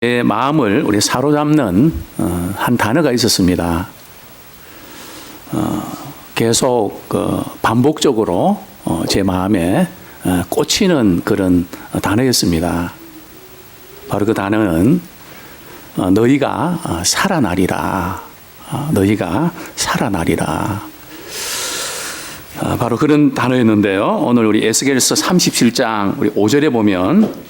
제 마음을 우리 사로잡는 한 단어가 있었습니다. 계속 반복적으로 제 마음에 꽂히는 그런 단어였습니다. 바로 그 단어는 너희가 살아나리라. 너희가 살아나리라. 바로 그런 단어였는데요. 오늘 우리 에스겔서 37장 우리 5절에 보면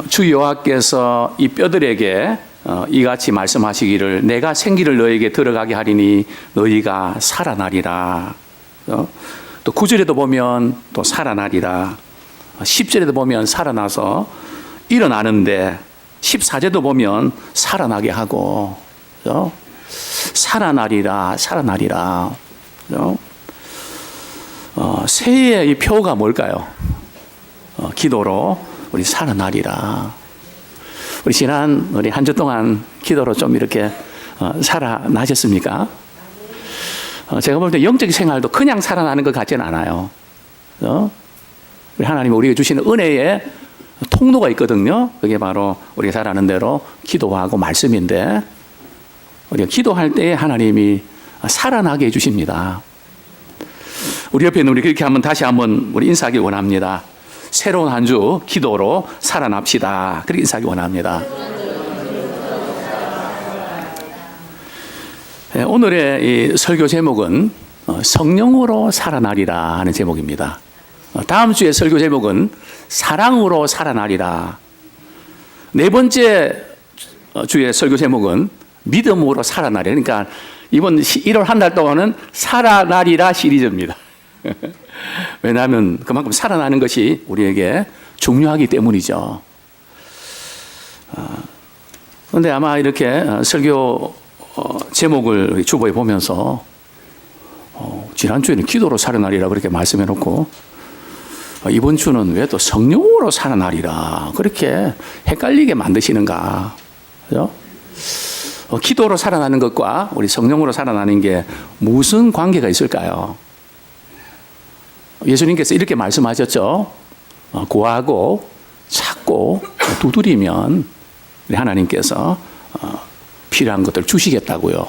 주 여호와께서 이 뼈들에게 이같이 말씀하시기를 내가 생기를 너에게 들어가게 하리니 너희가 살아나리라. 또 9절에도 보면 또 살아나리라. 10절에도 보면 살아나서 일어나는데 14절도 보면 살아나게 하고 살아나리라 살아나리라. 새해의 이 표가 뭘까요? 기도로 우리 살아나리라. 우리 지난 우리 한 주 동안 기도로 좀 이렇게 살아나셨습니까? 제가 볼 때 영적 생활도 그냥 살아나는 것 같지는 않아요. 우리 하나님이 우리에게 주시는 은혜의 통로가 있거든요. 그게 바로 우리가 잘 아는 대로 기도하고 말씀인데 우리가 기도할 때 하나님이 살아나게 해주십니다. 우리 옆에 있는 우리 그렇게 다시 한번 우리 인사하기 원합니다. 새로운 한 주 기도로 살아납시다. 그렇게 인사하기 원합니다. 오늘의 이 설교 제목은 성령으로 살아나리라 하는 제목입니다. 다음 주의 설교 제목은 사랑으로 살아나리라. 네 번째 주의 설교 제목은 믿음으로 살아나리라. 그러니까 이번 1월 한 달 동안은 살아나리라 시리즈입니다. 왜냐하면 그만큼 살아나는 것이 우리에게 중요하기 때문이죠. 그런데 아마 이렇게 설교 제목을 주보에 보면서 지난주에는 기도로 살아나리라 그렇게 말씀해놓고 이번 주는 왜 또 성령으로 살아나리라 그렇게 헷갈리게 만드시는가? 그죠? 기도로 살아나는 것과 우리 성령으로 살아나는 게 무슨 관계가 있을까요? 예수님께서 이렇게 말씀하셨죠. 구하고 찾고 두드리면 하나님께서 필요한 것들 주시겠다고요.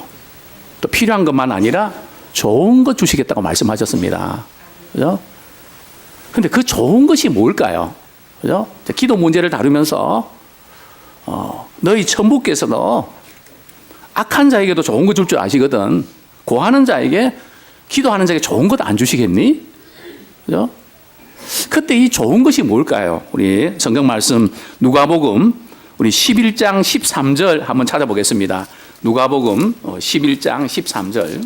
또 필요한 것만 아니라 좋은 것 주시겠다고 말씀하셨습니다. 그죠? 근데 그 좋은 것이 뭘까요? 그죠? 기도 문제를 다루면서 너희 천부께서도 악한 자에게도 좋은 거 줄 줄 아시거든. 구하는 자에게 기도하는 자에게 좋은 것 안 주시겠니? 그죠? 그때 이 좋은 것이 뭘까요? 우리 성경 말씀 누가복음 우리 11장 13절 한번 찾아보겠습니다. 누가복음 11장 13절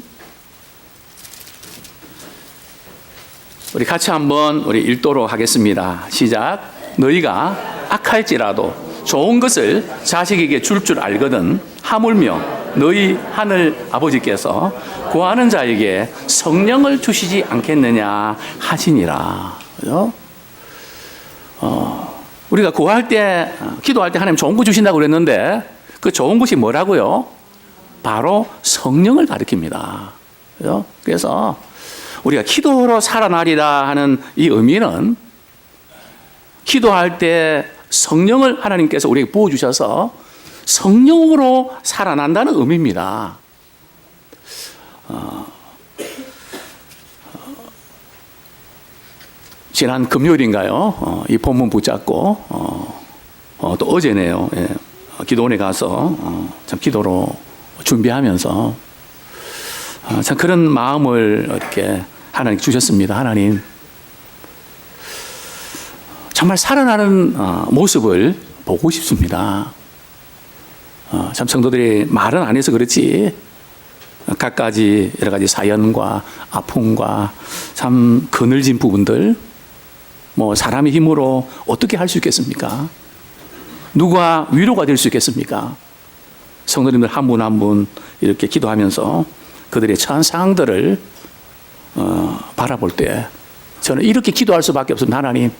우리 같이 한번 우리 읽도록 하겠습니다. 시작. 너희가 악할지라도 좋은 것을 자식에게 줄 줄 알거든 하물며 너희 하늘 아버지께서 구하는 자에게 성령을 주시지 않겠느냐 하시니라. 그죠? 우리가 구할 때, 기도할 때 하나님 좋은 거 주신다고 그랬는데 그 좋은 것이 뭐라고요? 바로 성령을 가리킵니다. 그죠? 그래서 우리가 기도로 살아나리라 하는 이 의미는 기도할 때 성령을 하나님께서 우리에게 부어주셔서 성령으로 살아난다는 의미입니다. 지난 금요일인가요? 이 본문 붙잡고 또 어제네요. 예. 기도원에 가서 참 기도로 준비하면서 참 그런 마음을 이렇게 하나님 주셨습니다. 하나님 정말 살아나는 모습을 보고 싶습니다. 참 성도들이 말은 안 해서 그렇지 갖가지 여러 가지 사연과 아픔과 참 그늘진 부분들 뭐 사람의 힘으로 어떻게 할 수 있겠습니까? 누가 위로가 될 수 있겠습니까? 성도님들 한 분 한 분 이렇게 기도하면서 그들의 처한 상황들을 바라볼 때 저는 이렇게 기도할 수밖에 없습니다. 하나님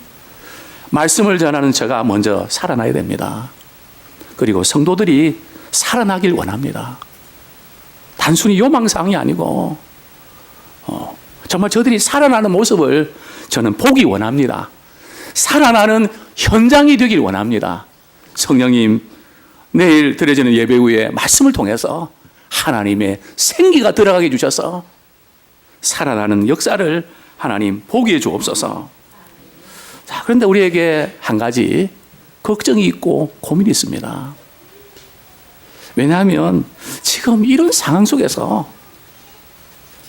말씀을 전하는 제가 먼저 살아나야 됩니다. 그리고 성도들이 살아나길 원합니다. 단순히 요망사항이 아니고 정말 저들이 살아나는 모습을 저는 보기 원합니다. 살아나는 현장이 되길 원합니다. 성령님 내일 드려지는 예배 후에 말씀을 통해서 하나님의 생기가 들어가게 해주셔서 살아나는 역사를 하나님 보게 해 주옵소서. 자, 그런데 우리에게 한 가지 걱정이 있고 고민이 있습니다. 왜냐하면 지금 이런 상황 속에서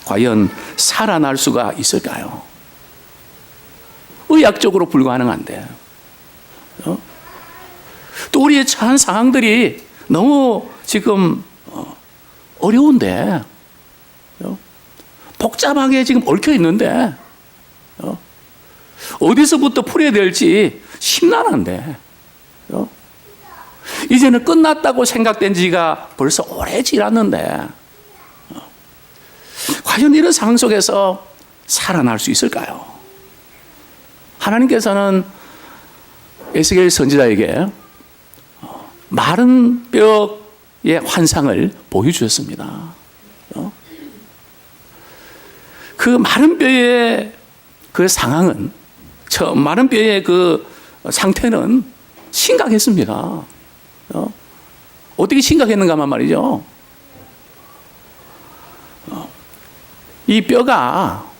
과연 살아날 수가 있을까요? 의학적으로 불가능한데, 또 우리의 처한 상황들이 너무 지금 어려운데, 복잡하게 지금 얽혀 있는데, 어디서부터 풀어야 될지 심란한데, 이제는 끝났다고 생각된 지가 벌써 오래 지났는데, 과연 이런 상황 속에서 살아날 수 있을까요? 하나님께서는 에스겔 선지자에게 마른 뼈의 환상을 보여주셨습니다. 그 마른 뼈의 그 상황은, 마른 뼈의 그 상태는 심각했습니다. 어떻게 심각했는가만 말이죠. 이 뼈가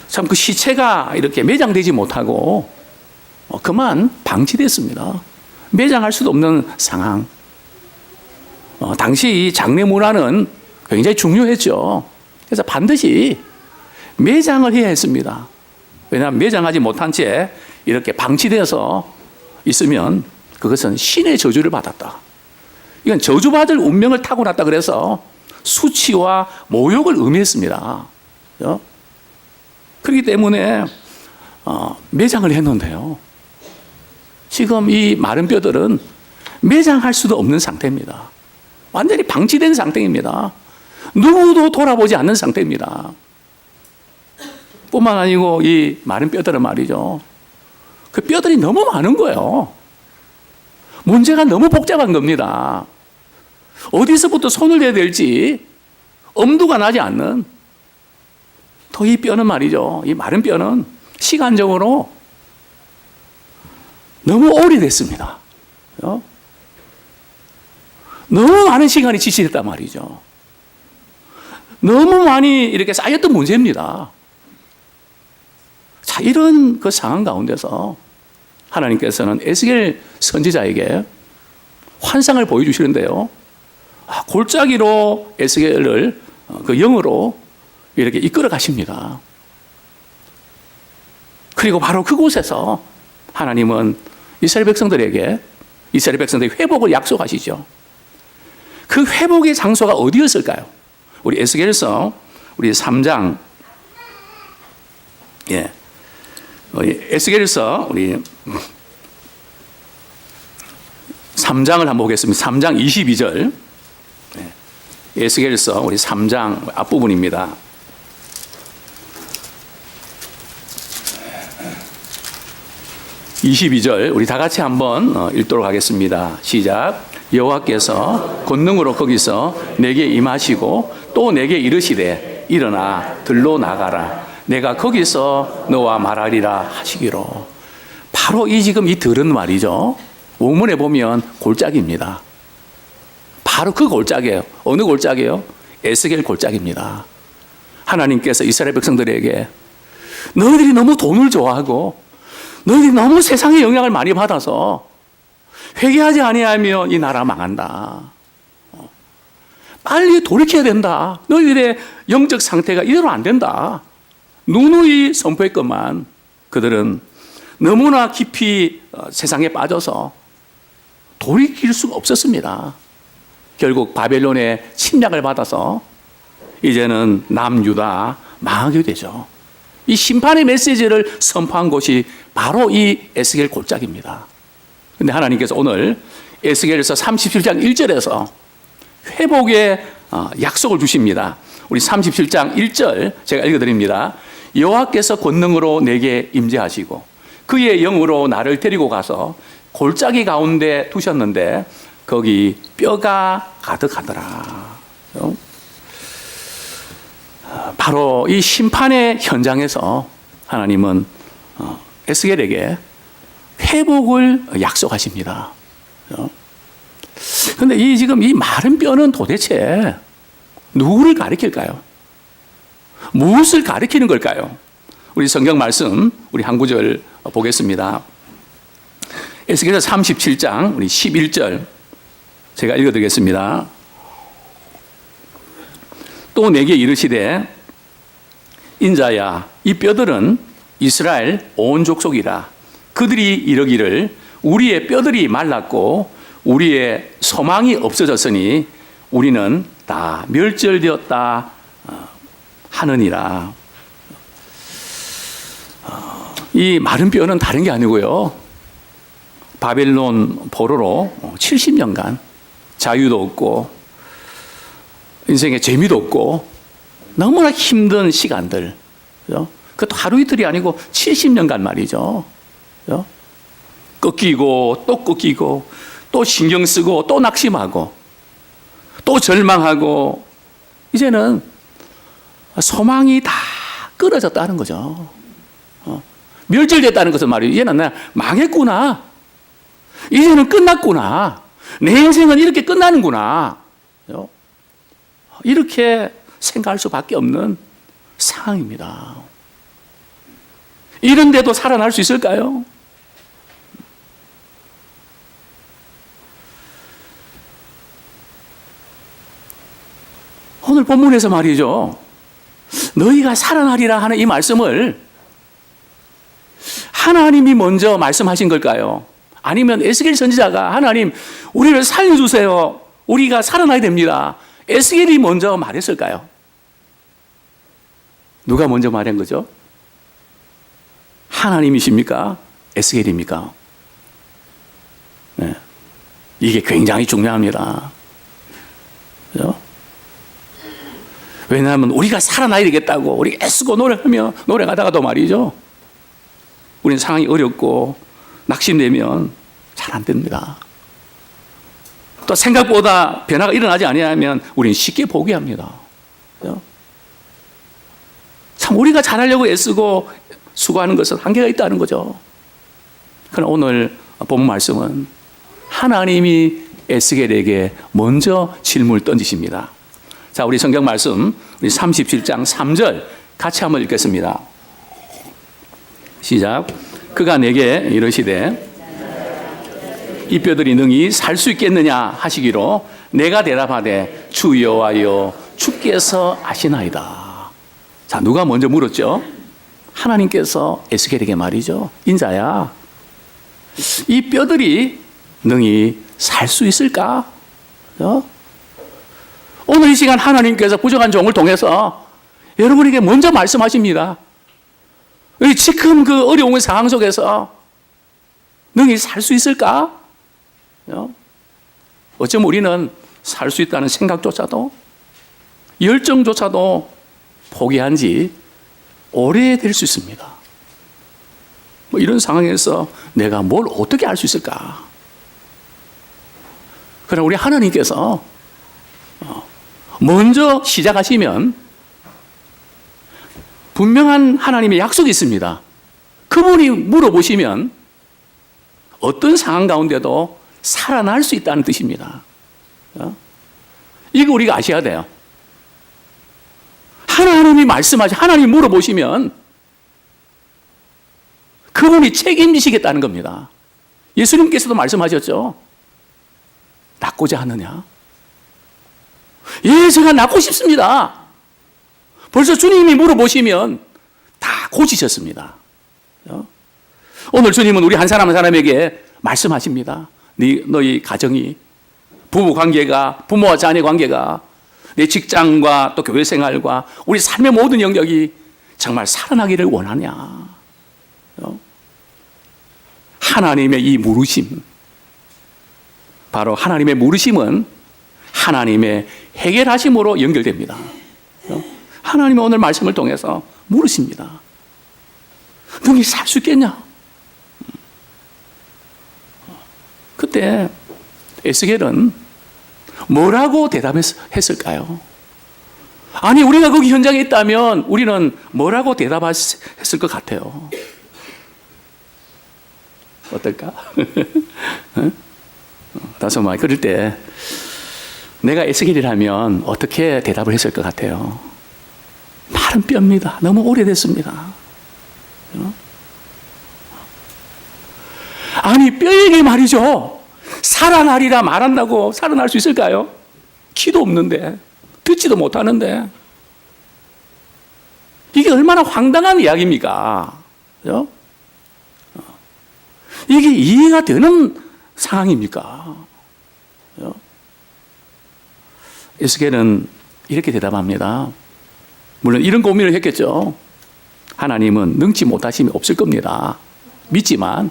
참 그 시체가 이렇게 매장되지 못하고 그만 방치됐습니다. 매장할 수도 없는 상황. 당시 이 장례 문화는 굉장히 중요했죠. 그래서 반드시 매장을 해야 했습니다. 왜냐하면 매장하지 못한 채 이렇게 방치돼서 있으면 그것은 신의 저주를 받았다. 이건 저주받을 운명을 타고났다 그래서 수치와 모욕을 의미했습니다. 그렇기 때문에 매장을 했는데요. 지금 이 마른 뼈들은 매장할 수도 없는 상태입니다. 완전히 방치된 상태입니다. 누구도 돌아보지 않는 상태입니다. 뿐만 아니고 이 마른 뼈들은 말이죠. 그 뼈들이 너무 많은 거예요. 문제가 너무 복잡한 겁니다. 어디서부터 손을 대야 될지 엄두가 나지 않는, 또 이 뼈는 말이죠. 이 마른 뼈는 시간적으로 너무 오래됐습니다. 너무 많은 시간이 지체됐단 말이죠. 너무 많이 이렇게 쌓였던 문제입니다. 자, 이런 그 상황 가운데서 하나님께서는 에스겔 선지자에게 환상을 보여주시는데요. 골짜기로 에스겔을 그 영으로 이렇게 이끌어 가십니다. 그리고 바로 그곳에서 하나님은 이스라엘 백성들에게 회복을 약속하시죠. 그 회복의 장소가 어디였을까요? 우리 에스겔서 우리 3장, 에스겔서 우리 3장을 한번 보겠습니다. 3장 22절. 에스겔서 우리 3장 앞부분입니다. (22절) 우리 다 같이 한번 읽도록 하겠습니다. 시작. 여호와께서 권능으로 거기서 내게 임하시고 또 내게 이르시되 일어나 들로 나가라. 내가 거기서 너와 말하리라 하시기로. 바로 지금 이 들은 말이죠. 원문에 보면 골짜기입니다. 바로 그 골짜기예요. 어느 골짜기예요? 에스겔 골짜기입니다. 하나님께서 이스라엘 백성들에게 너희들이 너무 돈을 좋아하고 너희들이 너무 세상의 영향을 많이 받아서 회개하지 아니하면 이 나라 망한다. 빨리 돌이켜야 된다. 너희들의 영적 상태가 이대로 안 된다. 누누이 선포했건만 그들은 너무나 깊이 세상에 빠져서 돌이킬 수가 없었습니다. 결국 바벨론의 침략을 받아서 이제는 남유다 망하게 되죠. 이 심판의 메시지를 선포한 곳이 바로 이 에스겔 골짜기입니다. 그런데 하나님께서 오늘 에스겔에서 37장 1절에서 회복의 약속을 주십니다. 우리 37장 1절 제가 읽어드립니다. 여호와께서 권능으로 내게 임재하시고 그의 영으로 나를 데리고 가서 골짜기 가운데 두셨는데 거기 뼈가 가득하더라. 바로 이 심판의 현장에서 하나님은 에스겔에게 회복을 약속하십니다. 그런데 지금 이 마른 뼈는 도대체 누구를 가리킬까요? 무엇을 가리키는 걸까요? 우리 성경 말씀, 우리 한 구절 보겠습니다. 에스겔서 37장, 우리 11절. 제가 읽어드리겠습니다. 또 내게 이르시되, 인자야, 이 뼈들은 이스라엘 온 족속이라. 그들이 이르기를 우리의 뼈들이 말랐고 우리의 소망이 없어졌으니 우리는 다 멸절되었다 하느니라. 이 마른 뼈는 다른 게 아니고요, 바벨론 포로로 70년간 자유도 없고 인생에 재미도 없고 너무나 힘든 시간들, 그것도 하루 이틀이 아니고 70년간 말이죠. 꺾이고 또 꺾이고 또 신경 쓰고 또 낙심하고 또 절망하고 이제는 소망이 다 끊어졌다는 거죠. 멸절됐다는 것은 말이에요. 이제는 내가 망했구나. 이제는 끝났구나. 내 인생은 이렇게 끝나는구나. 이렇게 생각할 수밖에 없는 상황입니다. 이런데도 살아날 수 있을까요? 오늘 본문에서 말이죠, 너희가 살아나리라 하는 이 말씀을 하나님이 먼저 말씀하신 걸까요? 아니면 에스겔 선지자가 하나님 우리를 살려주세요, 우리가 살아나야 됩니다, 에스겔이 먼저 말했을까요? 누가 먼저 말한 거죠? 하나님이십니까? 에스겔입니까? 네. 이게 굉장히 중요합니다. 그렇죠? 왜냐하면 우리가 살아나야 되겠다고 우리 애쓰고 노력하다가도 말이죠, 우리는 상황이 어렵고 낙심되면 잘 안 됩니다. 또 생각보다 변화가 일어나지 않으면 우리는 쉽게 포기합니다. 그렇죠? 참 우리가 잘하려고 애쓰고 수고하는 것은 한계가 있다는 거죠. 그러나 오늘 본 말씀은 하나님이 에스겔에게 먼저 질문을 던지십니다. 자, 우리 성경 말씀, 우리 37장 3절 같이 한번 읽겠습니다. 시작. 그가 내게 이르시되 이 뼈들이 능히 살 수 있겠느냐 하시기로 내가 대답하되 주 여호와여 주께서 아시나이다. 자, 누가 먼저 물었죠? 하나님께서 에스겔에게 말이죠. 인자야, 이 뼈들이 능히 살 수 있을까? 오늘 이 시간 하나님께서 부족한 종을 통해서 여러분에게 먼저 말씀하십니다. 지금 그 어려운 상황 속에서 능히 살 수 있을까? 어쩌면 우리는 살 수 있다는 생각조차도, 열정조차도 포기한 지 오래될 수 있습니다. 이런 상황에서 내가 뭘 어떻게 할 수 있을까? 그러나 우리 하나님께서 먼저 시작하시면 분명한 하나님의 약속이 있습니다. 그분이 물어보시면 어떤 상황 가운데도 살아날 수 있다는 뜻입니다. 이거 우리가 아셔야 돼요. 하나님이 하나님이 물어보시면 그분이 책임지시겠다는 겁니다. 예수님께서도 말씀하셨죠. 낫고자 하느냐? 예, 제가 낫고 싶습니다. 벌써 주님이 물어보시면 다 고치셨습니다. 오늘 주님은 우리 한 사람 한 사람에게 말씀하십니다. 너희 가정이, 부부 관계가, 부모와 자녀 관계가, 내 직장과 또 교회 생활과 우리 삶의 모든 영역이 정말 살아나기를 원하냐? 하나님의 이 물으심, 바로 하나님의 물으심은 하나님의 해결하심으로 연결됩니다. 하나님은 오늘 말씀을 통해서 물으십니다. 너희 살 수 있겠냐? 그때 에스겔은 뭐라고 대답했을까요? 아니, 우리가 거기 현장에 있다면 우리는 뭐라고 대답했을 것 같아요? 어떨까? 다소 말 그럴 때 내가 에스겔이라면 어떻게 대답을 했을 것 같아요? 마른 뼈입니다. 너무 오래됐습니다. 아니 뼈에게 말이죠. 살아나리라 말한다고 살아날 수 있을까요? 귀도 없는데 듣지도 못하는데 이게 얼마나 황당한 이야기입니까? 그죠? 이게 이해가 되는 상황입니까? 그죠? 에스겔은 이렇게 대답합니다. 물론 이런 고민을 했겠죠. 하나님은 능치 못하심이 없을 겁니다. 믿지만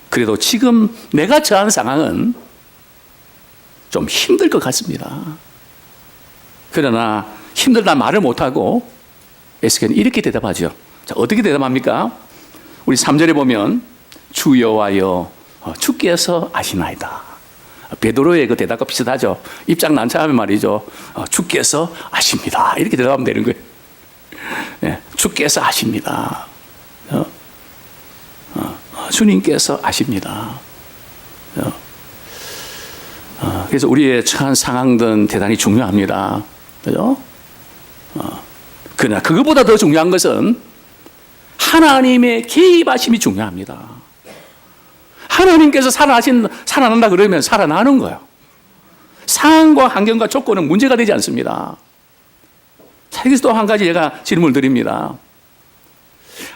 그래도 지금 내가 처한 상황은 좀 힘들 것 같습니다. 그러나 힘들다 말을 못하고 에스겔은 이렇게 대답하죠. 자, 어떻게 대답합니까? 우리 3절에 보면 주 여호와여 주께서 아시나이다. 베드로의 그 대답과 비슷하죠. 입장 난처하면 말이죠. 주께서 아십니다. 이렇게 대답하면 되는 거예요. 네, 주께서 아십니다. 주님께서 아십니다. 그래서 우리의 처한 상황들은 대단히 중요합니다. 그죠? 그러나 그것보다 더 중요한 것은 하나님의 개입하심이 중요합니다. 하나님께서 살아난다 그러면 살아나는 거예요. 상황과 환경과 조건은 문제가 되지 않습니다. 자, 여기서 또 한 가지 제가 질문을 드립니다.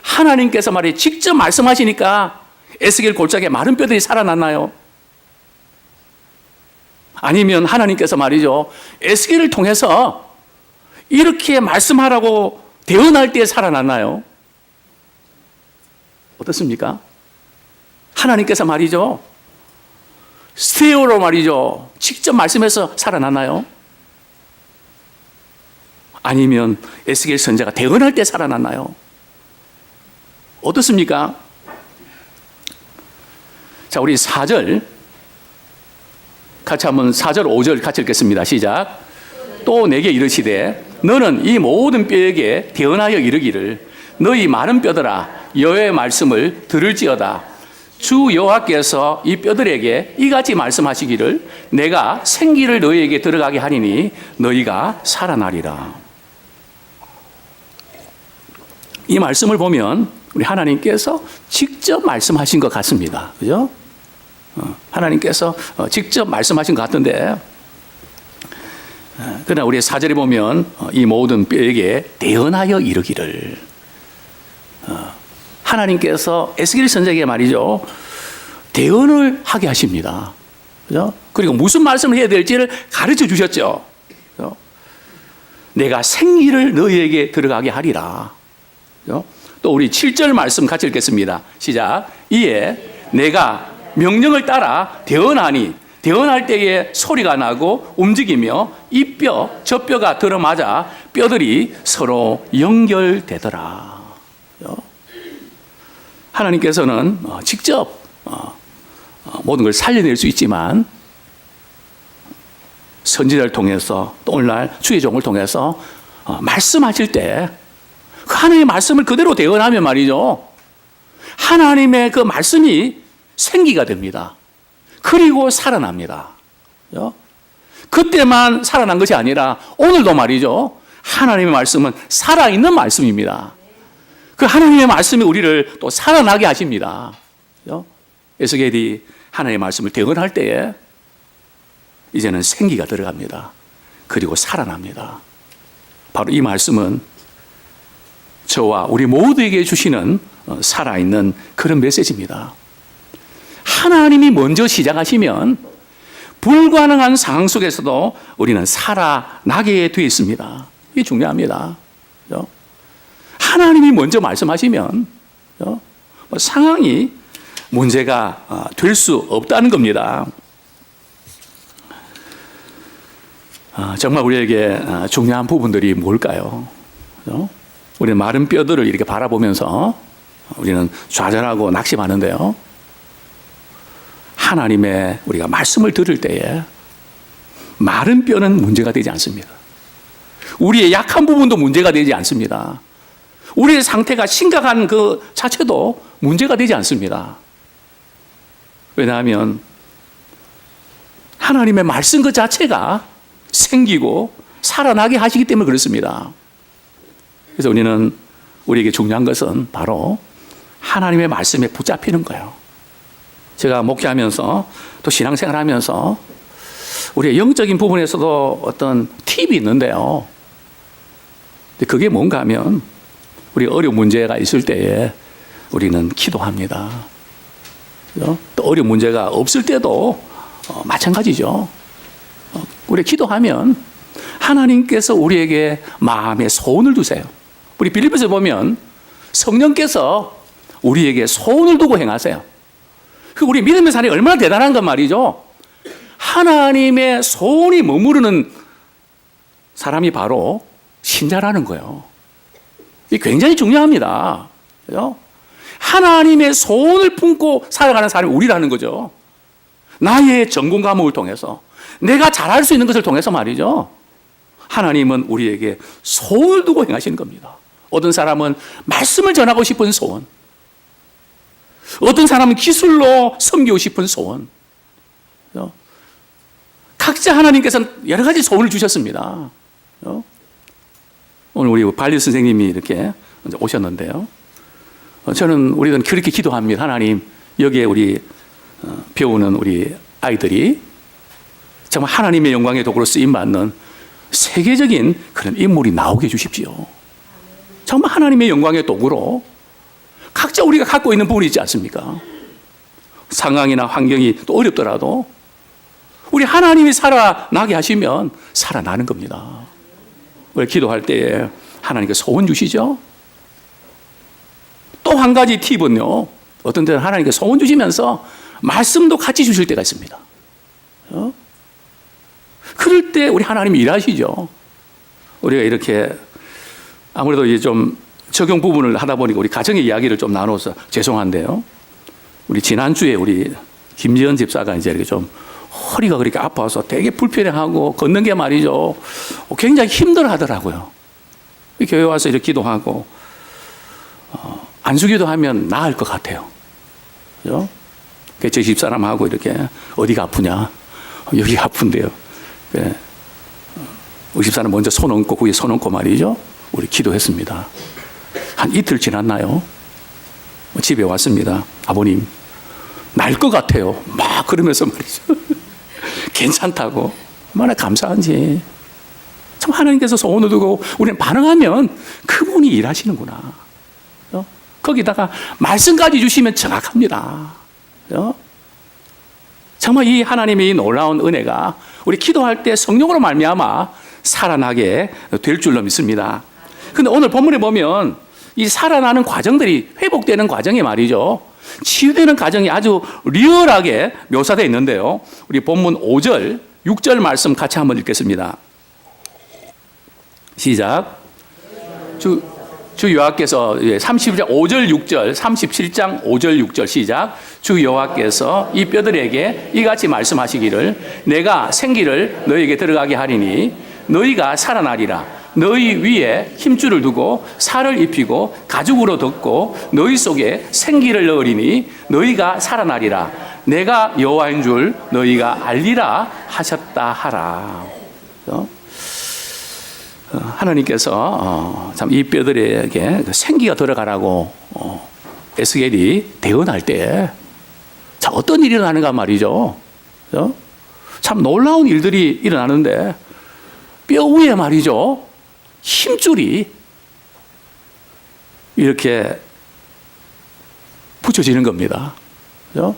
하나님께서 말이 직접 말씀하시니까 에스겔 골짜기에 마른 뼈들이 살아났나요? 아니면 하나님께서 말이죠, 에스겔을 통해서 이렇게 말씀하라고 대언할 때 살아났나요? 어떻습니까? 하나님께서 말이죠, 스테오로 말이죠, 직접 말씀해서 살아났나요? 아니면 에스겔 선지자가 대언할 때 살아났나요? 어떻습니까? 자, 우리 4절 같이 한번 4절 5절 같이 읽겠습니다. 시작. 또 내게 이르시되 너는 이 모든 뼈에게 대언하여 이르기를 너희 마른 뼈들아 여호와의 말씀을 들을지어다. 주 여호와께서 이 뼈들에게 이같이 말씀하시기를 내가 생기를 너희에게 들어가게 하리니 너희가 살아나리라. 이 말씀을 보면 우리 하나님께서 직접 말씀하신 것 같습니다. 그죠? 하나님께서 직접 말씀하신 것 같은데, 그러나 우리 4절에 보면 이 모든 뼈에게 대언하여 이르기를, 하나님께서 에스겔 선지자에게 말이죠, 대언을 하게 하십니다. 그죠? 그리고 무슨 말씀을 해야 될지를 가르쳐 주셨죠. 그죠? 내가 생기를 너희에게 들어가게 하리라. 그죠? 또 우리 7절 말씀 같이 읽겠습니다. 시작. 이에 내가 명령을 따라 대언하니 대언할 때에 소리가 나고 움직이며 이 뼈, 저 뼈가 들어맞아 뼈들이 서로 연결되더라. 하나님께서는 직접 모든 걸 살려낼 수 있지만 선지자를 통해서 또 오늘날 주의 종을 통해서 말씀하실 때 그 하나님의 말씀을 그대로 대언하면 말이죠, 하나님의 그 말씀이 생기가 됩니다. 그리고 살아납니다. 그때만 살아난 것이 아니라 오늘도 말이죠, 하나님의 말씀은 살아있는 말씀입니다. 그 하나님의 말씀이 우리를 또 살아나게 하십니다. 에스겔이 하나님의 말씀을 대언할 때에 이제는 생기가 들어갑니다. 그리고 살아납니다. 바로 이 말씀은 저와 우리 모두에게 주시는 살아있는 그런 메시지입니다. 하나님이 먼저 시작하시면 불가능한 상황 속에서도 우리는 살아나게 되어 있습니다. 이게 중요합니다. 그렇죠? 하나님이 먼저 말씀하시면 상황이 문제가 될 수 없다는 겁니다. 정말 우리에게 중요한 부분들이 뭘까요? 그렇죠? 우리는 마른 뼈들을 이렇게 바라보면서 우리는 좌절하고 낙심하는데요, 하나님의 우리가 말씀을 들을 때에 마른 뼈는 문제가 되지 않습니다. 우리의 약한 부분도 문제가 되지 않습니다. 우리의 상태가 심각한 그 자체도 문제가 되지 않습니다. 왜냐하면 하나님의 말씀 그 자체가 생기고 살아나게 하시기 때문에 그렇습니다. 그래서 우리에게 중요한 것은 바로 하나님의 말씀에 붙잡히는 거예요. 제가 목회하면서 또 신앙생활 하면서 우리의 영적인 부분에서도 어떤 팁이 있는데요. 그게 뭔가 하면 우리 어려운 문제가 있을 때에 우리는 기도합니다. 또 어려운 문제가 없을 때도 마찬가지죠. 우리 기도하면 하나님께서 우리에게 마음에 소원을 두세요. 우리 빌립보서 보면 성령께서 우리에게 소원을 두고 행하세요. 우리 믿음의 사람이 얼마나 대단한 건 말이죠. 하나님의 소원이 머무르는 사람이 바로 신자라는 거예요. 이게 굉장히 중요합니다. 그죠? 하나님의 소원을 품고 살아가는 사람이 우리라는 거죠. 나의 전공 과목을 통해서 내가 잘할 수 있는 것을 통해서 말이죠. 하나님은 우리에게 소원을 두고 행하시는 겁니다. 어떤 사람은 말씀을 전하고 싶은 소원, 어떤 사람은 기술로 섬기고 싶은 소원. 그죠? 각자 하나님께서는 여러 가지 소원을 주셨습니다. 그죠? 오늘 우리 발리 선생님이 이렇게 오셨는데요. 우리는 그렇게 기도합니다. 하나님, 여기에 우리 배우는 우리 아이들이 정말 하나님의 영광의 도구로 쓰임받는 세계적인 그런 인물이 나오게 해주십시오. 정말 하나님의 영광의 도구로 각자 우리가 갖고 있는 부분이 있지 않습니까? 상황이나 환경이 또 어렵더라도 우리 하나님이 살아나게 하시면 살아나는 겁니다. 우리 기도할 때에 하나님께 소원 주시죠. 또 한 가지 팁은요, 어떤 때는 하나님께 소원 주시면서 말씀도 같이 주실 때가 있습니다. 그럴 때 우리 하나님이 일하시죠. 우리가 이렇게 아무래도 이제 좀 적용 부분을 하다 보니까 우리 가정의 이야기를 좀 나눠서 죄송한데요. 우리 지난주에 우리 김지연 집사가 이제 이렇게 좀 허리가 그렇게 아파서 되게 불편해하고 걷는 게 말이죠. 굉장히 힘들어 하더라고요. 교회 와서 이렇게 기도하고, 안수기도 하면 나을 것 같아요. 그죠? 제 집사람하고 이렇게 어디가 아프냐? 여기가 아픈데요. 네. 우리 집사람 먼저 손 얹고, 거기에 손 얹고 말이죠. 우리 기도했습니다. 한 이틀 지났나요? 집에 왔습니다. 아버님, 날 것 같아요. 막 그러면서 말이죠. 괜찮다고. 얼마나 감사한지. 참 하나님께서 소원을 두고 우리는 반응하면 그분이 일하시는구나. 거기다가 말씀까지 주시면 정확합니다. 정말 이 하나님의 이 놀라운 은혜가 우리 기도할 때 성령으로 말미암아 살아나게 될 줄로 믿습니다. 근데 오늘 본문에 보면 이 살아나는 과정들이 회복되는 과정이 말이죠. 치유되는 과정이 아주 리얼하게 묘사되어 있는데요. 우리 본문 5절, 6절 말씀 같이 한번 읽겠습니다. 시작. 주 여호와께서 31장 5절 6절 37장 5절 6절 시작. 주 여호와께서 이 뼈들에게 이같이 말씀하시기를 내가 생기를 너희에게 들어가게 하리니 너희가 살아나리라. 너희 위에 힘줄을 두고 살을 입히고 가죽으로 덮고 너희 속에 생기를 넣으리니 너희가 살아나리라. 내가 여호와인 줄 너희가 알리라 하셨다 하라. 하나님께서 참 이 뼈들에게 생기가 들어가라고 에스겔이 대언할 때 자, 어떤 일이 일어나는가 말이죠. 참 놀라운 일들이 일어나는데 뼈 위에 말이죠. 힘줄이 이렇게 붙여지는 겁니다. 그죠?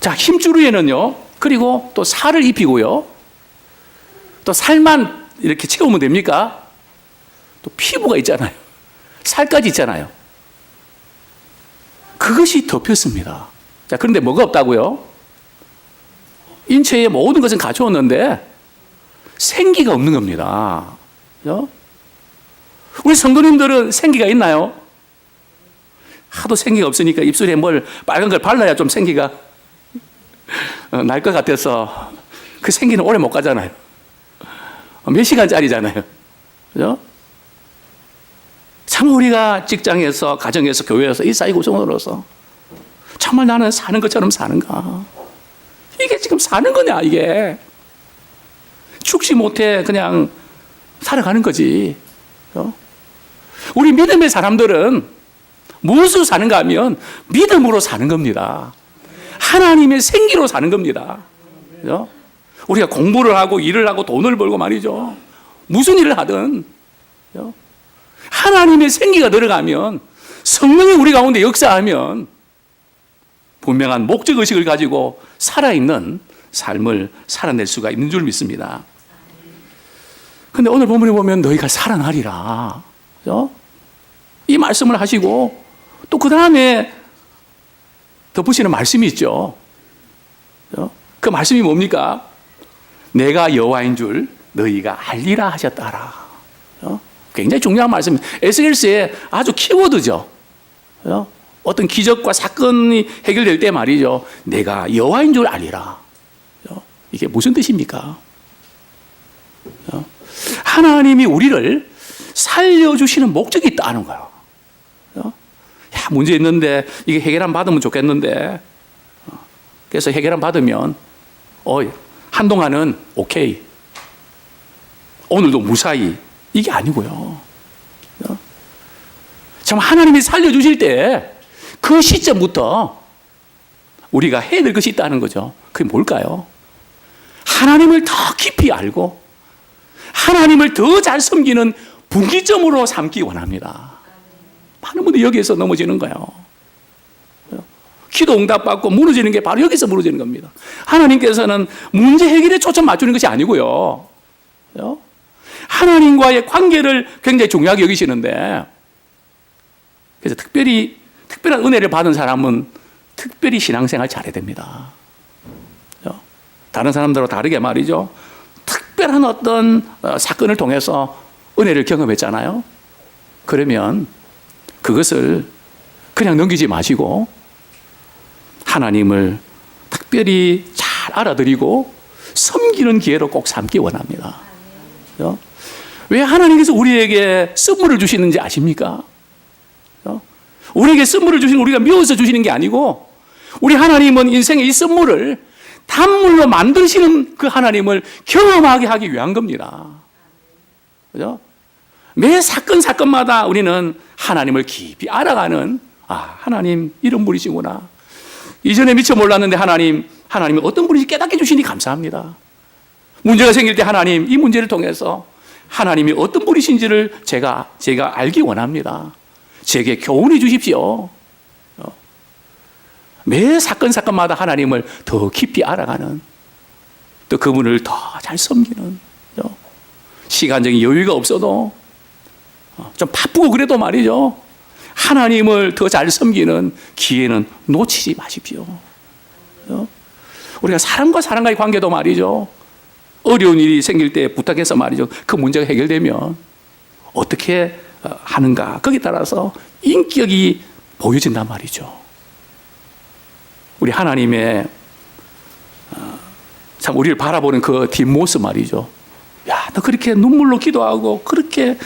자, 힘줄 위에는요, 그리고 또 살을 입히고요, 또 살만 이렇게 채우면 됩니까? 또 피부가 있잖아요. 살까지 있잖아요. 그것이 덮였습니다. 자, 그런데 뭐가 없다고요? 인체의 모든 것은 갖추었는데 생기가 없는 겁니다. 그죠? 우리 성도님들은 생기가 있나요? 하도 생기가 없으니까 입술에 뭘 빨간 걸 발라야 좀 생기가 날 것 같아서 그 생기는 오래 못 가잖아요. 몇 시간짜리잖아요. 그죠? 참 우리가 직장에서, 가정에서, 교회에서 이 사회 구성원으로서 정말 나는 사는 것처럼 사는가? 이게 지금 사는 거냐, 이게. 죽지 못해 그냥 살아가는 거지. 우리 믿음의 사람들은 무엇으로 사는가 하면 믿음으로 사는 겁니다. 하나님의 생기로 사는 겁니다. 우리가 공부를 하고 일을 하고 돈을 벌고 말이죠. 무슨 일을 하든 하나님의 생기가 들어가면, 성령이 우리 가운데 역사하면 분명한 목적의식을 가지고 살아있는 삶을 살아낼 수가 있는 줄 믿습니다. 근데 오늘 본문에 보면 너희가 살아나리라, 이 말씀을 하시고 또 그 다음에 덧붙이는 말씀이 있죠. 그 말씀이 뭡니까? 내가 여호와인 줄 너희가 알리라 하셨다라. 굉장히 중요한 말씀입니다. 에스겔서의 아주 키워드죠. 어떤 기적과 사건이 해결될 때 말이죠. 내가 여호와인 줄 알리라. 이게 무슨 뜻입니까? 하나님이 우리를 살려주시는 목적이 있다는 거예요. 야, 문제 있는데 이게 해결안 받으면 좋겠는데, 그래서 해결안 받으면 한동안은 오케이, 오늘도 무사히, 이게 아니고요. 참 하나님이 살려주실 때 그 시점부터 우리가 해야 될 것이 있다는 거죠. 그게 뭘까요? 하나님을 더 깊이 알고 하나님을 더 잘 섬기는 분기점으로 삼기 원합니다. 많은 분들이 여기에서 넘어지는 거예요. 기도 응답받고 무너지는 게 바로 여기서 무너지는 겁니다. 하나님께서는 문제 해결에 초점 맞추는 것이 아니고요, 하나님과의 관계를 굉장히 중요하게 여기시는데, 그래서 특별한 은혜를 받은 사람은 특별히 신앙생활 잘해야 됩니다. 다른 사람들하고 다르게 말이죠. 특별한 어떤 사건을 통해서 은혜를 경험했잖아요. 그러면 그것을 그냥 넘기지 마시고 하나님을 특별히 잘 알아들이고 섬기는 기회로 꼭 삼기 원합니다. 왜 하나님께서 우리에게 선물을 주시는지 아십니까? 우리에게 선물을 주시는, 우리가 미워서 주시는 게 아니고, 우리 하나님은 인생의 이 선물을 단물로 만드시는 그 하나님을 경험하게 하기 위한 겁니다. 그죠? 매 사건마다 우리는 하나님을 깊이 알아가는, 하나님 이런 분이시구나. 이전에 미처 몰랐는데 하나님이 어떤 분인지 깨닫게 해주시니 감사합니다. 문제가 생길 때 하나님, 이 문제를 통해서 하나님이 어떤 분이신지를 제가 알기 원합니다. 제게 교훈해 주십시오. 매 사건마다 하나님을 더 깊이 알아가는, 또 그분을 더 잘 섬기는, 시간적인 여유가 없어도 좀 바쁘고 그래도 말이죠, 하나님을 더 잘 섬기는 기회는 놓치지 마십시오. 우리가 사람과의 관계도 말이죠, 어려운 일이 생길 때 부탁해서 말이죠, 그 문제가 해결되면 어떻게 하는가, 거기에 따라서 인격이 보여진단 말이죠. 우리 하나님의 참 우리를 바라보는 그 뒷모습 말이죠. 야, 너 그렇게 눈물로 기도하고 그렇게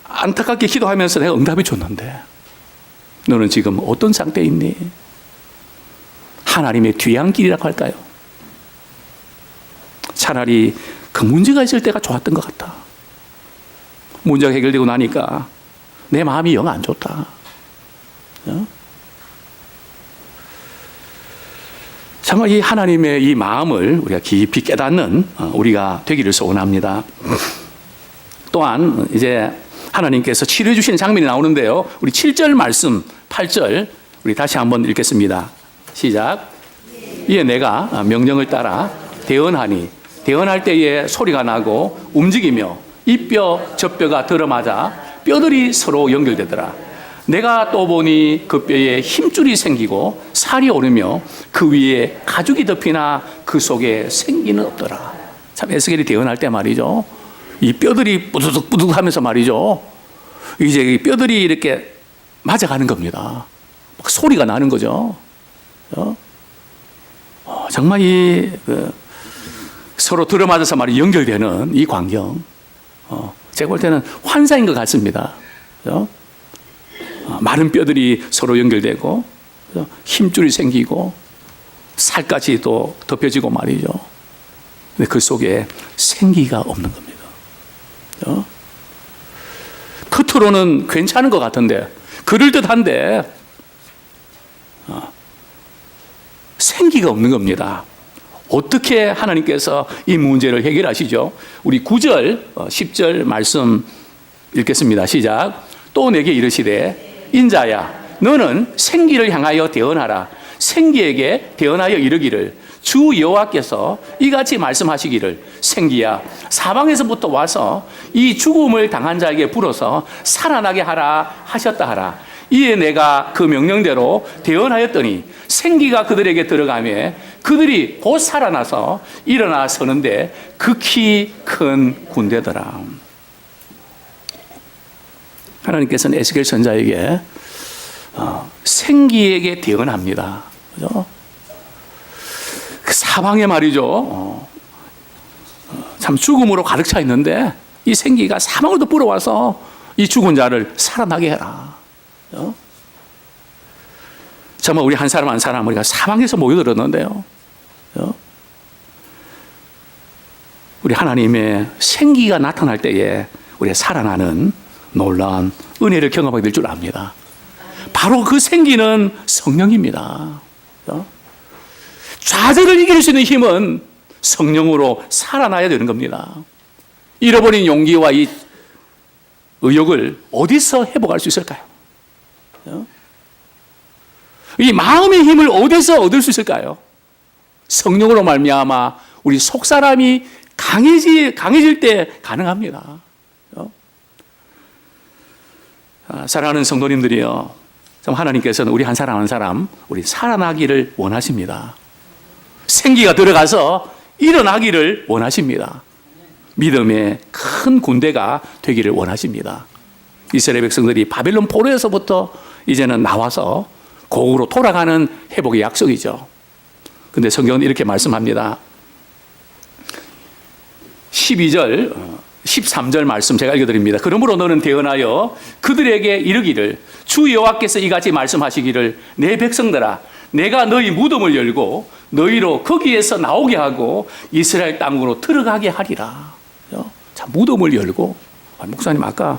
안타깝게 기도하면서 내가 응답해 줬는데 너는 지금 어떤 상태에 있니? 하나님의 뒤안길이라고 할까요? 차라리 그 문제가 있을 때가 좋았던 것 같다. 문제가 해결되고 나니까 내 마음이 영 안 좋다. 정말 이 하나님의 이 마음을 우리가 깊이 깨닫는 우리가 되기를 소원합니다. 또한 이제 하나님께서 치료해 주시는 장면이 나오는데요. 우리 7절 말씀, 8절 우리 다시 한번 읽겠습니다. 시작. 이에 내가 명령을 따라 대언하니 대언할 때에 소리가 나고 움직이며 이 뼈 저 뼈가 들어맞아 뼈들이 서로 연결되더라. 내가 또 보니 그 뼈에 힘줄이 생기고 살이 오르며 그 위에 가죽이 덮이나 그 속에 생기는 없더라. 참 에스겔이 대언할 때 말이죠, 이 뼈들이 뿌득뿌득 하면서 말이죠, 이제 이 뼈들이 이렇게 맞아가는 겁니다. 막 소리가 나는 거죠. 정말 서로 들어맞아서 말이 연결되는 이 광경, 제가 볼 때는 환상인 것 같습니다. 마른 뼈들이 서로 연결되고 힘줄이 생기고 살까지 또 덮여지고 말이죠. 근데 그 속에 생기가 없는 겁니다. 겉으로는 괜찮은 것 같은데, 그럴듯한데 생기가 없는 겁니다. 어떻게 하나님께서 이 문제를 해결하시죠? 우리 9절, 10절 말씀 읽겠습니다. 시작. 또 내게 이르시되 인자야 너는 생기를 향하여 대언하라. 생기에게 대언하여 이르기를 주 여호와께서 이같이 말씀하시기를 생기야 사방에서부터 와서 이 죽음을 당한 자에게 불어서 살아나게 하라 하셨다 하라. 이에 내가 그 명령대로 대언하였더니 생기가 그들에게 들어가며 그들이 곧 살아나서 일어나 서는데 극히 큰 군대더라. 하나님께서는 에스겔 선자에게 생기에게 대언합니다. 그죠? 그 사방에 말이죠. 참 죽음으로 가득 차 있는데 이 생기가 사방으로 불어와서 이 죽은 자를 살아나게 해라. 그죠? 정말 우리 한 사람 한 사람 우리가 사방에서 모여들었는데요. 그죠? 우리 하나님의 생기가 나타날 때에 우리가 살아나는 놀라운 은혜를 경험하게 될 줄 압니다. 바로 그 생기는 성령입니다. 그죠? 좌절을 이길 수 있는 힘은 성령으로 살아나야 되는 겁니다. 잃어버린 용기와 이 의욕을 어디서 회복할 수 있을까요? 그죠? 이 마음의 힘을 어디서 얻을 수 있을까요? 성령으로 말미암아 우리 속사람이 강해질 때 가능합니다. 그죠? 사랑하는 성도님들이요, 하나님께서는 우리 한 사람 한 사람 우리 살아나기를 원하십니다. 생기가 들어가서 일어나기를 원하십니다. 믿음의 큰 군대가 되기를 원하십니다. 이스라엘 백성들이 바벨론 포로에서부터 이제는 나와서 고국으로 돌아가는 회복의 약속이죠. 근데 성경은 이렇게 말씀합니다. 12절, 13절 말씀 제가 읽어드립니다. 그러므로 너는 대언하여 그들에게 이르기를 주 여호와께서 이같이 말씀하시기를 내 백성들아 내가 너희 무덤을 열고 너희로 거기에서 나오게 하고 이스라엘 땅으로 들어가게 하리라. 자, 무덤을 열고, 목사님 아까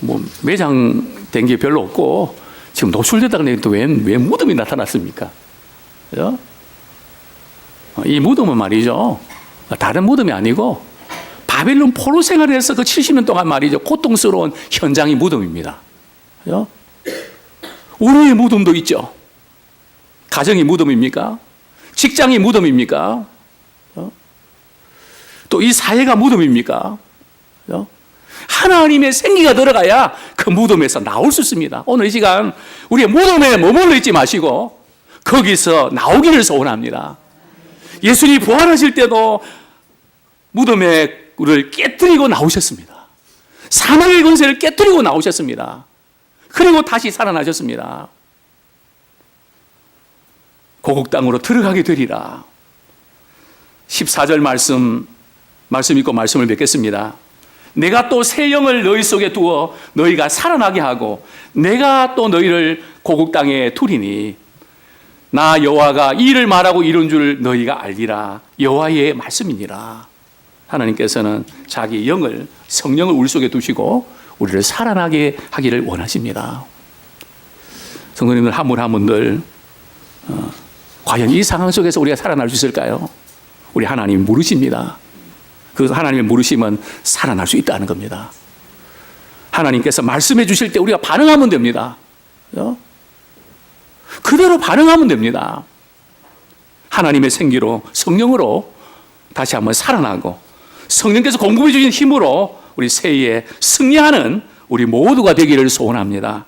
뭐 매장된 게 별로 없고 지금 노출됐다고 했는데 왜 무덤이 나타났습니까? 그죠? 이 무덤은 말이죠, 다른 무덤이 아니고 바벨론 포로 생활을 해서 그 70년 동안 말이죠, 고통스러운 현장이 무덤입니다. 그죠? 우리의 무덤도 있죠. 가정이 무덤입니까? 직장이 무덤입니까? 또 이 사회가 무덤입니까? 하나님의 생기가 들어가야 그 무덤에서 나올 수 있습니다. 오늘 이 시간 우리의 무덤에 머물러 있지 마시고 거기서 나오기를 소원합니다. 예수님이 부활하실 때도 무덤에 우리를 깨뜨리고 나오셨습니다. 사망의 권세를 깨뜨리고 나오셨습니다. 그리고 다시 살아나셨습니다. 고국 땅으로 들어가게 되리라. 14절 말씀 읽고 말씀을 맺겠습니다. 내가 또 새 영을 너희 속에 두어 너희가 살아나게 하고 내가 또 너희를 고국 땅에 두리니 나 여호와가 이 일을 말하고 이룬 줄 너희가 알리라. 여호와의 말씀이니라. 하나님께서는 자기 영을, 성령을 우리 속에 두시고 우리를 살아나게 하기를 원하십니다. 성도님들 한 분 한 분들 과연 이 상황 속에서 우리가 살아날 수 있을까요? 우리 하나님 물으십니다. 그 하나님의 물으심은 살아날 수 있다는 겁니다. 하나님께서 말씀해 주실 때 우리가 반응하면 됩니다. 그죠? 그대로 반응하면 됩니다. 하나님의 생기로, 성령으로 다시 한번 살아나고 성령께서 공급해 주신 힘으로 우리 새해에 승리하는 우리 모두가 되기를 소원합니다.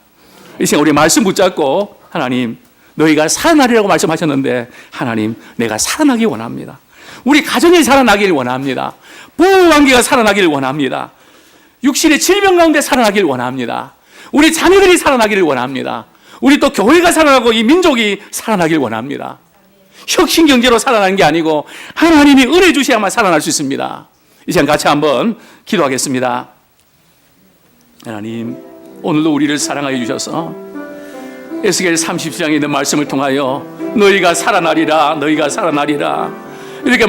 이 시간 우리 말씀 붙잡고 하나님 너희가 살아나리라고 말씀하셨는데 하나님 내가 살아나기 원합니다. 우리 가정이 살아나기를 원합니다. 부부관계가 살아나기를 원합니다. 육신의 질병 가운데 살아나기를 원합니다. 우리 자녀들이 살아나기를 원합니다. 우리 또 교회가 살아나고 이 민족이 살아나기를 원합니다. 혁신경제로 살아나는 게 아니고 하나님이 은혜 주셔야만 살아날 수 있습니다. 이 시간 같이 한번 기도하겠습니다. 하나님 오늘도 우리를 사랑하여 주셔서 에스겔 30장에 있는 말씀을 통하여 너희가 살아나리라, 너희가 살아나리라 이렇게